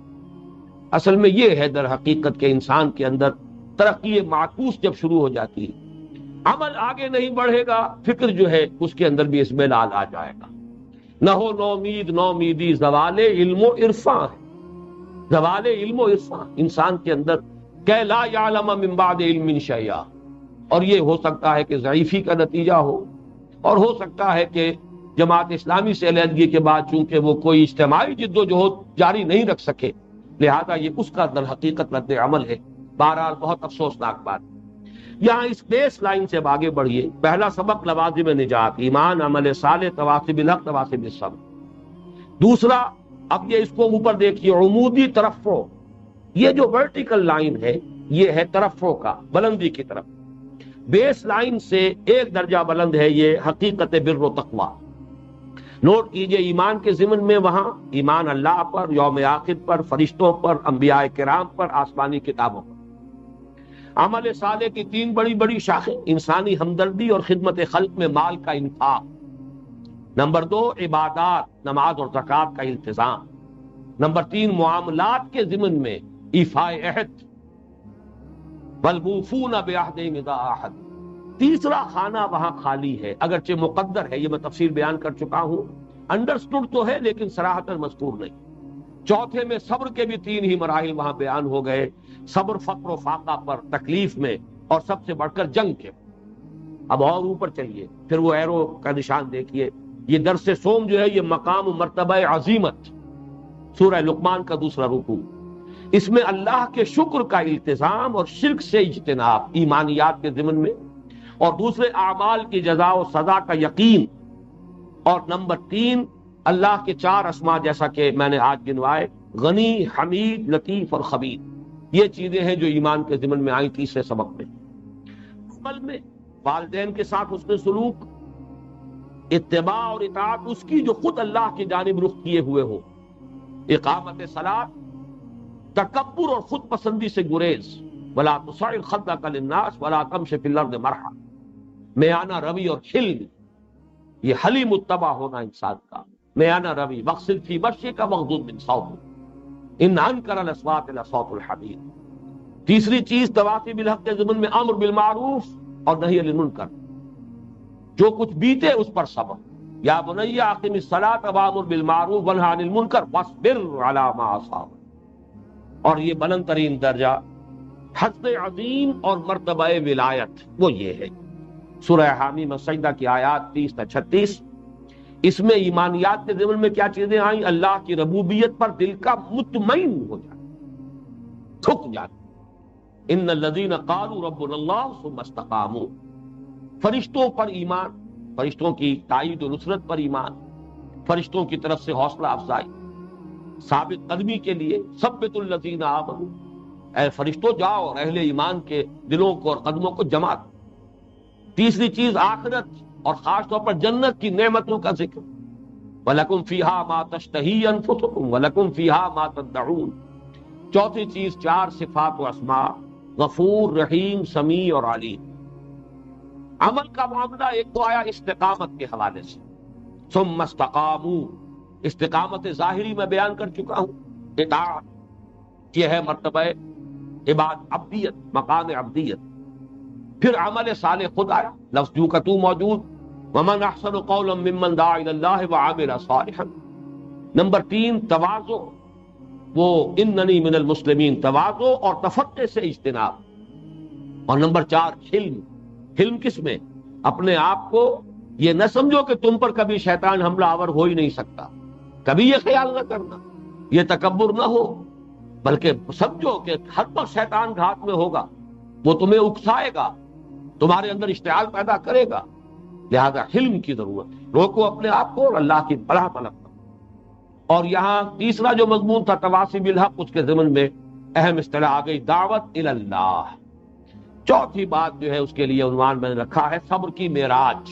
اصل میں یہ ہے در حقیقت کے انسان کے اندر ترقی معکوس جب شروع ہو جاتی ہے، عمل آگے نہیں بڑھے گا، فکر جو ہے اس کے اندر بھی اس میں لال آ جائے گا. نہ ہو نومید نومیدی زوال علم و عرفاں ہے، زوال علم و عرفاں انسان کے اندر کہ لا یعلم من بعد علم شیئا. اور یہ ہو سکتا ہے کہ ضعیفی کا نتیجہ ہو، اور ہو سکتا ہے کہ جماعت اسلامی سے علیحدگی کے بعد چونکہ وہ کوئی اجتماعی جد و جہد جاری نہیں رکھ سکے، لہذا یہ اس کا در حقیقت رد عمل ہے. بہرحال بہت افسوسناک بات. یہاں اس بیس لائن سے آگے بڑھیے. پہلا سبق لوازم نجات، ایمان، عمل صالح، تواصی بالحق، تواصی بالصبر. دوسرا، اب یہ اس کو اوپر دیکھیے، عمودی ترفع. یہ جو ورٹیکل لائن ہے یہ ہے ترفع کا، بلندی کی طرف. بیس لائن سے ایک درجہ بلند ہے یہ حقیقت بر و تقوی. نوٹ کیجئے، ایمان کے ضمن میں وہاں ایمان اللہ پر، یوم آخر پر، فرشتوں پر، انبیاء کرام پر، آسمانی کتابوں پر. عمل صالح کی 3 بڑی بڑی شاخیں، انسانی ہمدردی اور خدمت خلق میں مال کا انفاق. نمبر 2 عبادات، نماز اور زکوٰۃ کا التزام. نمبر 3 معاملات کے ضمن میں ایفاء عہد، والموفون بعہدہم اذا عاہدوا۔ تیسرا خانہ وہاں خالی ہے، اگرچہ مقدر ہے، یہ میں تفصیل بیان کر چکا ہوں، انڈرسٹوڈ تو ہے لیکن صراحتاً مذکور نہیں۔ چوتھے میں صبر کے بھی 3 ہی مراحل وہاں بیان ہو گئے، صبر فقر و فاقہ پر، تکلیف میں، اور سب سے بڑھ کر جنگ کے۔ اب اور اوپر چلیے، پھر وہ ایرو کا نشان دیکھیے، یہ درس سوم جو ہے یہ مقام و مرتبہ عظیمت، سورہ لقمان کا دوسرا رکوع، اس میں اللہ کے شکر کا التزام اور شرک سے اجتناب ایمانیات کے ضمن میں، اور دوسرے اعمال کی جزا و سزا کا یقین، اور نمبر 3 اللہ کے 4 اسما جیسا کہ میں نے آج گنوائے، غنی، حمید، لطیف اور خبیر۔ یہ چیزیں ہیں جو ایمان کے ضمن میں آئی تیسرے سبق میں۔ عمل میں والدین کے ساتھ حسن سلوک، اتباع اور اطاعت اس کی جو خود اللہ کی جانب رخ کیے ہوئے ہو، اقامت صلاۃ، تکبر اور خود پسندی سے گریز، ولا تصعر خدک للناس ولا تمش فی الارض مرحا، میانہ روی اور حلم، یہ حلیم متبع ہونا انسان کا، میانہ روی، واقصد فی مشیک واغضض من صوتک ان انکر الاصوات لصوت الحمیر۔ تیسری چیز تواصی بالحق کے ضمن میں امر بالمعروف اور نہی عن المنکر، جو کچھ بیتے اس پر صبر، یا بنی اقم الصلاۃ وامر بالمعروف وانہی عن المنکر واصبر علی ما اصابک۔ اور یہ بلند ترین درجہ، حد عظیم اور مرتبہ ولایت، وہ یہ ہے۔ سورہ حامیم السجدہ کی آیات 30 تا 36، اس میں ایمانیات کے ضمن میں کیا چیزیں آئیں؟ اللہ کی ربوبیت پر دل کا مطمئن ہو جائے، تھک جائے۔ ان الذین قالوا ربنا اللہ ثم استقاموا، فرشتوں پر ایمان، فرشتوں کی تائید و نصرت پر ایمان، فرشتوں کی طرف سے حوصلہ افزائی، ثابت قدمی کے لیے ثبت الذین آمنوا، اے فرشتوں جاؤ اور اہل ایمان کے دلوں کو اور قدموں کو جمع۔ تیسری چیز آخرت اور خاص طور پر جنت کی نعمتوں کا ذکر، وَلَكُمْ فِيهَا مَا تَشْتَهِي أَنفُسُكُمْ وَلَكُمْ فِيهَا مَا تَدَّعُونَ۔ چوتھی چیز 4 صفات و اسماء، غفور، رحیم، سمیع اور علیم۔ عمل کا معاملہ ایک تو آیا استقامت کے حوالے سے، ثم استقاموا، استقامت ظاہری میں بیان کر چکا ہوں، اطاعت یہ ہے مرتبہ عبدیت، مقام عبدیت۔ پھر عمل صالح خود آیا، لفظ جو کا تو موجود، ومن احسن قولا ممن دعا الی اللہ وعمل صالحا۔ نمبر 3 تواضع، وہ اننی من المسلمین، تواضع اور تفقع سے اجتناب۔ اور نمبر 4 حلم، حلم کس میں؟ اپنے آپ کو یہ نہ سمجھو کہ تم پر کبھی شیطان حملہ آور ہو ہی نہیں سکتا، کبھی یہ خیال نہ کرنا، یہ تکبر نہ ہو، بلکہ سمجھو کہ ہر وقت شیطان گھات میں ہوگا، وہ تمہیں اکسائے گا، تمہارے اندر اشتعال پیدا کرے گا، لہذا حلم کی ضرورت ہے، روکو اپنے آپ کو اور اللہ کی پناہ طلب کرو۔ اور یہاں تیسرا جو مضمون تھا تواصی بالحق، اس کے ضمن میں اہم اصطلاح آ گئی دعوت الی اللہ۔ چوتھی بات جو ہے اس کے لیے عنوان میں نے رکھا ہے صبر کی معراج،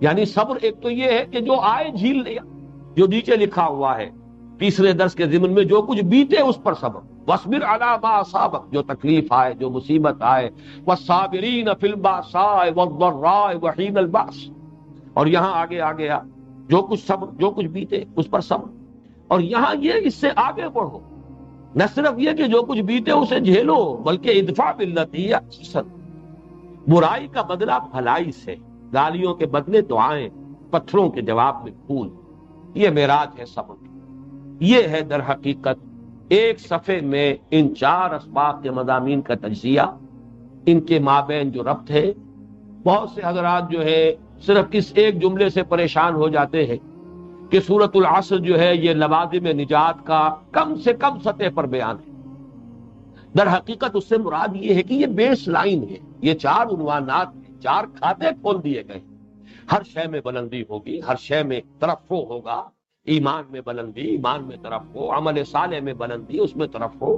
یعنی صبر ایک تو یہ ہے کہ جو آئے جھیل لیا، جو نیچے لکھا ہوا ہے تیسرے درس کے ضمن میں، جو کچھ بیتے اس پر صبر، واصبر علی ما اصابک، جو تکلیف آئے، جو مصیبت آئے، والصابرین فی البأساء والضراء وحین البأس۔ اور یہاں آگے آ جو کچھ صبر، جو کچھ بیتے اس پر صبر، اور یہاں یہ اس سے آگے بڑھو، نہ صرف یہ کہ جو کچھ بیتے اسے جھیلو، بلکہ ادفع باللتی ہی احسن، برائی کا بدلہ بھلائی سے، گالیوں کے بدلے دعائیں، پتھروں کے جواب میں پھول۔ یہ معراج ہے صبر کی۔ یہ ہے در حقیقت ایک صفحے میں ان 4 اسباق کے مضامین کا تجزیہ، ان کے مابین جو ربط ہے۔ بہت سے حضرات جو ہے صرف اس ایک جملے سے پریشان ہو جاتے ہیں کہ سورۃ العصر جو ہے یہ لوازم نجات کا کم سے کم سطح پر بیان ہے۔ در حقیقت اس سے مراد یہ ہے کہ یہ بیس لائن ہے، یہ 4 عنوانات ہیں، 4 کھاتے کھول دیے گئے، ہر شے میں بلندی ہوگی، ہر شے میں ترفع ہوگا، ایمان میں بلندی، ایمان میں ترفع، عمل صالح میں بلندی، اس میں ترفع،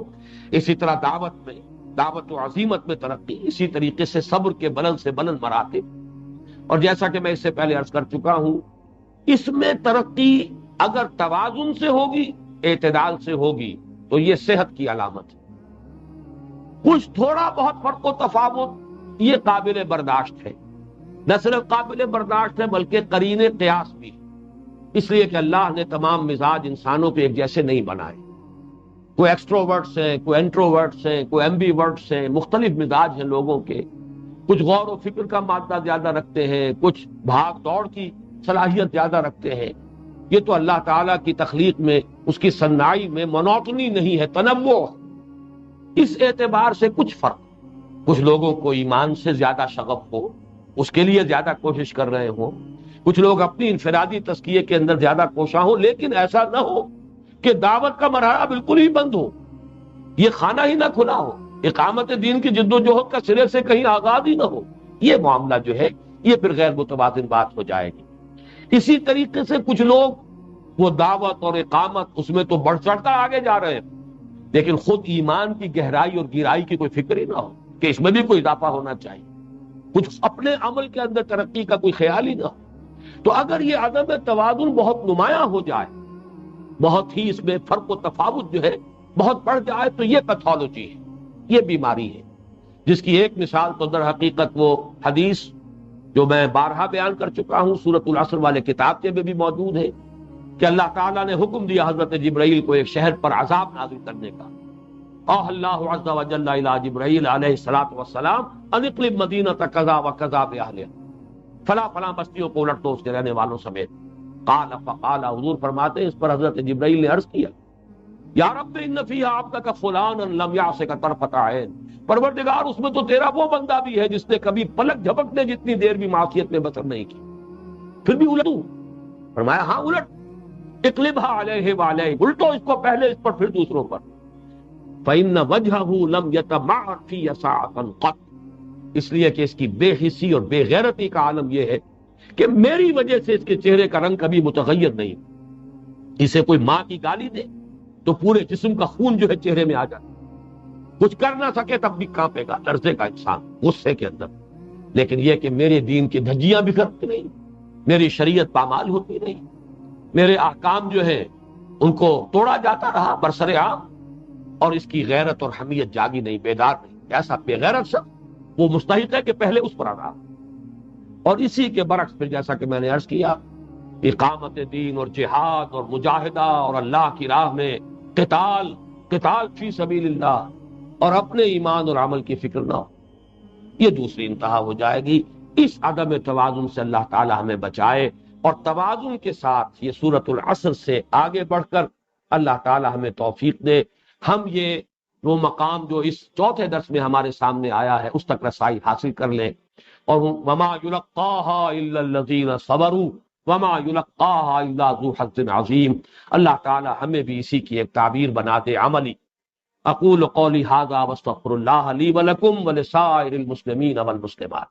اسی طرح دعوت میں، دعوت و عظیمت میں ترقی، اسی طریقے سے صبر کے بلند سے بلند مراتب۔ اور جیسا کہ میں اس سے پہلے عرض کر چکا ہوں، اس میں ترقی اگر توازن سے ہوگی، اعتدال سے ہوگی، تو یہ صحت کی علامت ہے۔ کچھ تھوڑا بہت فرق و تفاوت یہ قابل برداشت ہے، نہ صرف قابل برداشت ہے بلکہ قرین قیاس بھی، اس لیے کہ اللہ نے تمام مزاج انسانوں کو ایک جیسے نہیں بنائے۔ کوئی ایکسٹروورٹس ہیں، کوئی انٹروورٹس ہیں، کوئی ایمبی ورٹس ہیں، مختلف مزاج ہیں لوگوں کے، کچھ غور و فکر کا مادہ زیادہ رکھتے ہیں، کچھ بھاگ دوڑ کی صلاحیت زیادہ رکھتے ہیں۔ یہ تو اللہ تعالیٰ کی تخلیق میں، اس کی صنائی میں مونوٹنی نہیں ہے، تنوع۔ اس اعتبار سے کچھ فرق، کچھ لوگوں کو ایمان سے زیادہ شغف ہو، اس کے لیے زیادہ کوشش کر رہے ہوں، کچھ لوگ اپنی انفرادی تزکیے کے اندر زیادہ کوشاں ہوں، لیکن ایسا نہ ہو کہ دعوت کا مرحلہ بالکل ہی بند ہو، یہ خانہ ہی نہ کھلا ہو، اقامت دین کی جد و جہد کا سرے سے کہیں آغاز ہی نہ ہو۔ یہ معاملہ جو ہے یہ پھر غیر متوازن بات ہو جائے گی۔ اسی طریقے سے کچھ لوگ وہ دعوت اور اقامت اس میں تو بڑھ چڑھتا آگے جا رہے ہیں، لیکن خود ایمان کی گہرائی اور گہرائی کی کوئی فکر ہی نہ ہو کہ اس میں بھی کوئی اضافہ ہونا چاہیے، کچھ اپنے عمل کے اندر ترقی کا کوئی خیال ہی نہ ہو۔ تو اگر یہ عدم توازن بہت نمایاں ہو جائے، بہت ہی اس میں فرق و تفاوت جو ہے بہت بڑھ جائے، تو یہ پیتھولوجی ہے، یہ بیماری ہے، جس کی ایک مثال تو در حقیقت وہ حدیث جو میں بارہا بیان کر چکا ہوں، سورۃ العصر والے کتابچے میں بھی موجود ہے کہ اللہ تعالیٰ نے حکم دیا حضرت جبرائیل کو ایک شہر پر عذاب نازل کرنے کا۔ اوح اللہ عز و جل الی جبرائیل علیہ الصلوۃ والسلام ان اقلب مدینۃ کذا و کذا باہلھا، فلاں فلاں بستیوں کو الٹ دو اس کے رہنے والوں سمیت۔ قال فقال، حضور فرماتے ہیں اس پر حضرت جبرائیل نے عرض کیا، یا رب ان فیہا عبدک فلانا لم یعصک طرفۃ عین، پروردگار اس میں تو تیرا وہ بندہ بھی ہے جس نے کبھی پلک جھپکنے جتنی دیر بھی معصیت میں بسر نہیں کی، پھر بھی الٹوں؟ فرمایا ہاں الٹ، اقلبھا علیہ وعلیہ، الٹو اس کو پہلے اس پر پھر دوسروں پر۔ فإن وجہہ لم یتمعر فی ساعۃ قط، اس لیے کہ اس کی بے حسی اور بے غیرتی کا عالم یہ ہے کہ میری وجہ سے اس کے چہرے کا رنگ کبھی متغیر نہیں۔ اسے کوئی ماں کی گالی دے تو پورے جسم کا خون جو ہے چہرے میں آ جاتا، کچھ کر نہ سکے تب بھی کانپے گا، لرزے گا انسان غصے کے اندر۔ لیکن یہ کہ میرے دین کی دھجیاں بکھرتی نہیں، میری شریعت پامال ہوتی نہیں، میرے احکام جو ہیں ان کو توڑا جاتا رہا برسر عام، اور اس کی غیرت اور حمیت جاگی نہیں، بیدار نہیں۔ ایسا بے غیرت شخص وہ مستحق ہے کہ پہلے اس پر آ رہا۔ اور اسی کے برعکس پھر جیسا کہ میں نے عرض کیا، اقامت دین اور جہاد اور مجاہدہ اور اللہ کی راہ میں قتال فی سبیل اللہ، اور اپنے ایمان اور عمل کی فکر نہ ہو، یہ دوسری انتہا ہو جائے گی۔ اس عدم توازن سے اللہ تعالی ہمیں بچائے، اور توازن کے ساتھ یہ سورۃ العصر سے آگے بڑھ کر اللہ تعالی ہمیں توفیق دے، ہم یہ وہ مقام جو اس چوتھے درس میں ہمارے سامنے آیا ہے اس تک رسائی حاصل کر لیں۔ اور وما یلقاها الا الذین صبروا وما یلقاها الا ذو حظ عظیم، اللہ تعالی ہمیں بھی اسی کی ایک تعبیر بنا دے عملی۔ اقول قولی ھذا واستغفر اللہ لی ولکم ولسائر المسلمین والمسلمات۔